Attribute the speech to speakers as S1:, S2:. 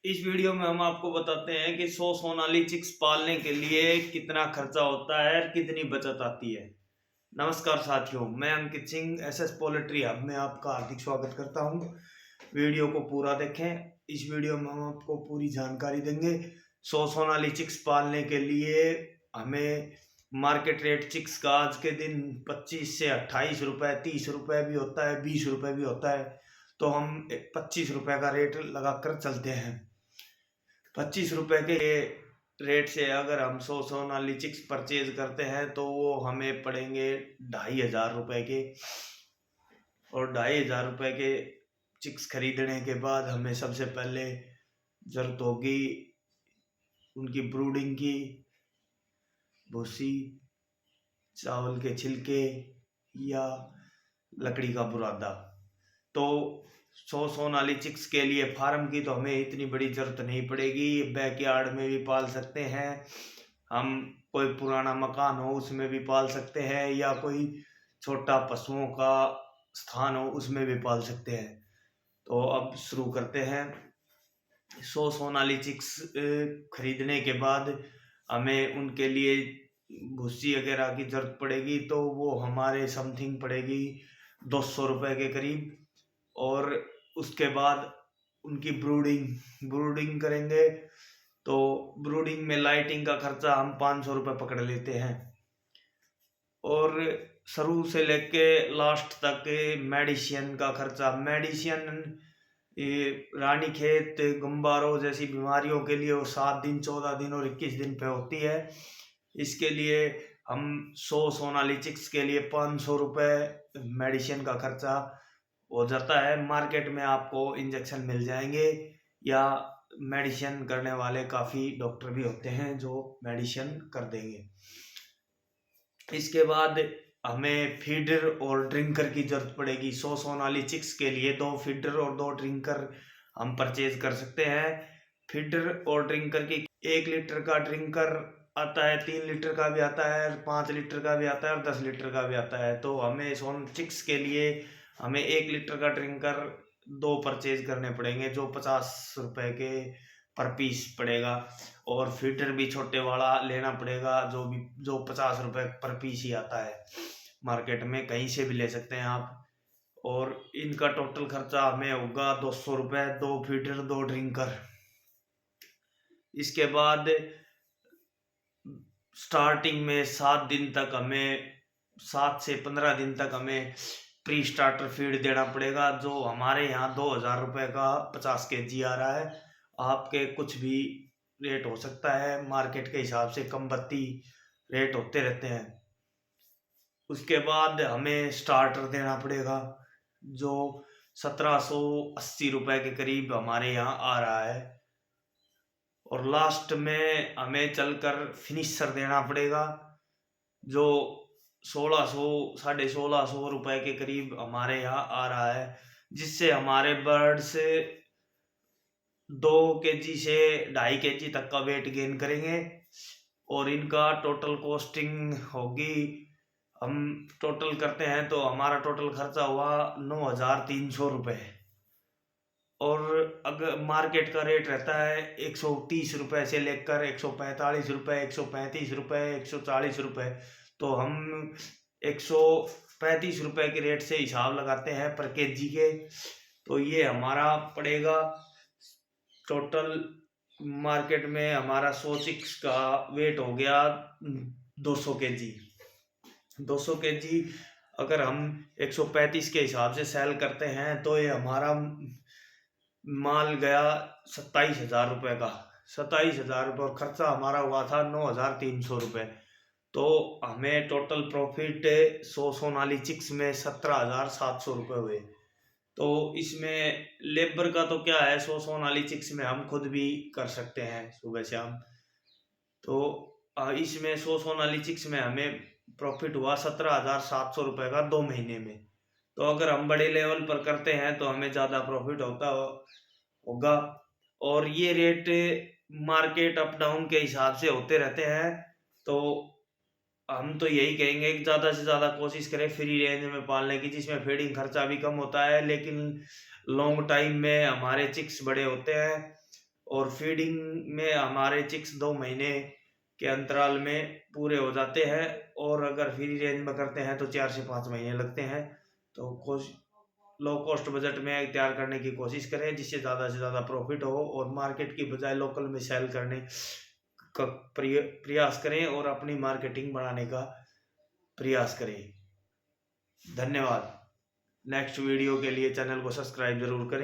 S1: इस वीडियो में हम आपको बताते हैं कि 100 सोनाली चिक्स पालने के लिए कितना खर्चा होता है और कितनी बचत आती है। नमस्कार साथियों, मैं Ankit Singh SS poultry hub में आपका हार्दिक स्वागत करता हूं। वीडियो को पूरा देखें। इस वीडियो में हम आपको पूरी जानकारी देंगे। 100 सोनाली चिक्स पालने के लिए हमें मार्केट रेट चिक्स का आज के दिन 25 से 28 रुपए, 30 रुपए भी होता है, 20 रुपए भी होता है। तो हम 25 रुपए का रेट लगाकर चलते हैं। 25 रुपए के रेट से अगर हम 100 सोनाली चिक्स परचेज करते हैं तो वो हमें पड़ेंगे 2,500 रुपए के। और 2,500 रुपए के चिक्स खरीदने के बाद हमें सबसे पहले जरूरत होगी उनकी ब्रूडिंग की, भूसी, चावल के छिलके या लकड़ी का बुरादा। तो 100 सोनाली चिक्स के लिए फार्म की तो हमें इतनी बड़ी जरूरत नहीं पड़ेगी। बैकयार्ड में भी पाल सकते हैं हम, कोई पुराना मकान हो उसमें भी पाल सकते हैं, या कोई छोटा पशुओं का स्थान हो उसमें भी पाल सकते हैं। तो अब शुरू करते हैं। 100 सोनाली चिक्स खरीदने के बाद हमें उनके लिए भूसी वगैरह की जरूरत पड़ेगी, तो वो हमारे समथिंग पड़ेगी 200 रुपए के करीब। और उसके बाद उनकी ब्रूडिंग करेंगे तो ब्रूडिंग में लाइटिंग का खर्चा हम 500 रुपये पकड़ लेते हैं। और शुरू से लेके लास्ट तक मेडिसिन का खर्चा, मेडिसिन रानीखेत, गुम्बारो जैसी बीमारियों के लिए वो 7 दिन, 14 दिन और 21 दिन पे होती है। इसके लिए हम 100 सोनाली चिक्स के लिए 500 रुपये मेडिसिन का खर्चा हो जाता है। मार्केट में आपको इंजेक्शन मिल जाएंगे, या मेडिसिन करने वाले काफ़ी डॉक्टर भी होते हैं जो मेडिसिन कर देंगे। इसके बाद हमें फीडर और ड्रिंकर की जरूरत पड़ेगी। 100 सोनाली चिक्स के लिए 2 फीडर और 2 ड्रिंकर हम परचेज कर सकते हैं। फीडर और ड्रिंकर की 1 लीटर का ड्रिंकर आता है, 3 लीटर का भी आता है, 5 लीटर का भी आता है और 10 लीटर का भी आता है। तो हमें सोन चिक्स के लिए हमें 1 लीटर का ड्रिंकर 2 परचेज करने पड़ेंगे, जो 50 रुपए के पर पीस पड़ेगा। और फीडर भी छोटे वाला लेना पड़ेगा, जो 50 रुपए पर पीस ही आता है। मार्केट में कहीं से भी ले सकते हैं आप। और इनका टोटल खर्चा हमें होगा 200 रुपये, 2 फीडर 2 ड्रिंकर। इसके बाद स्टार्टिंग में 7 दिन तक हमें, 7 से 15 दिन तक हमें प्री स्टार्टर फीड देना पड़ेगा, जो हमारे यहाँ 2,000 रुपये का 50 kg आ रहा है। आपके कुछ भी रेट हो सकता है, मार्केट के हिसाब से कम बत्ती रेट होते रहते हैं। उसके बाद हमें स्टार्टर देना पड़ेगा, जो 1780 रुपये के करीब हमारे यहाँ आ रहा है। और लास्ट में हमें चलकर फिनिशर देना पड़ेगा, जो 1600, 1650 रुपये के करीब हमारे यहाँ आ रहा है, जिससे हमारे बर्ड्स 2 kg से 2.5 kg तक का वेट गेन करेंगे। और इनका टोटल कॉस्टिंग होगी, हम टोटल करते हैं तो हमारा टोटल खर्चा हुआ 9,300 रुपये। और अगर मार्केट का रेट रहता है 130 रुपये से लेकर 145 रुपये, 135 रुपये, 140 रुपये। तो हम 135 रुपये के रेट से हिसाब लगाते हैं पर केजी के। तो ये हमारा पड़ेगा टोटल। मार्केट में हमारा 100 चिक्स का वेट हो गया 200 kg। 200 kg अगर हम 135 के हिसाब से सेल करते हैं तो ये हमारा माल गया 27,000 रुपये का। 27,000 रुपये और खर्चा हमारा हुआ था 9,300 रुपये। तो हमें टोटल प्रॉफिट 100 सोनाली चिक्स में 17,700 रुपये हुए। तो इसमें लेबर का तो क्या है, 100 सोनाली चिक्स में हम खुद भी कर सकते हैं सुबह शाम। तो इसमें 100 सोनाली चिक्स में हमें प्रॉफिट हुआ 17,700 रुपये का 2 महीने में। तो अगर हम बड़े लेवल पर करते हैं तो हमें ज़्यादा प्रॉफिट होगा। और ये रेट मार्केट अप डाउन के हिसाब से होते रहते हैं। तो हम तो यही कहेंगे कि ज़्यादा से ज़्यादा कोशिश करें फ्री रेंज में पालने की, जिसमें फीडिंग खर्चा भी कम होता है, लेकिन लॉन्ग टाइम में हमारे चिक्स बड़े होते हैं। और फीडिंग में हमारे चिक्स 2 महीने के अंतराल में पूरे हो जाते हैं, और अगर फ्री रेंज में करते हैं तो 4 से 5 महीने लगते हैं। तो लो कॉस्ट बजट में तैयार करने की कोशिश करें जिससे ज़्यादा से ज़्यादा प्रॉफिट हो, और मार्केट की बजाय लोकल में सेल करने का प्रयास करें और अपनी मार्केटिंग बढ़ाने का प्रयास करें। धन्यवाद। नेक्स्ट वीडियो के लिए चैनल को सब्सक्राइब जरूर करें।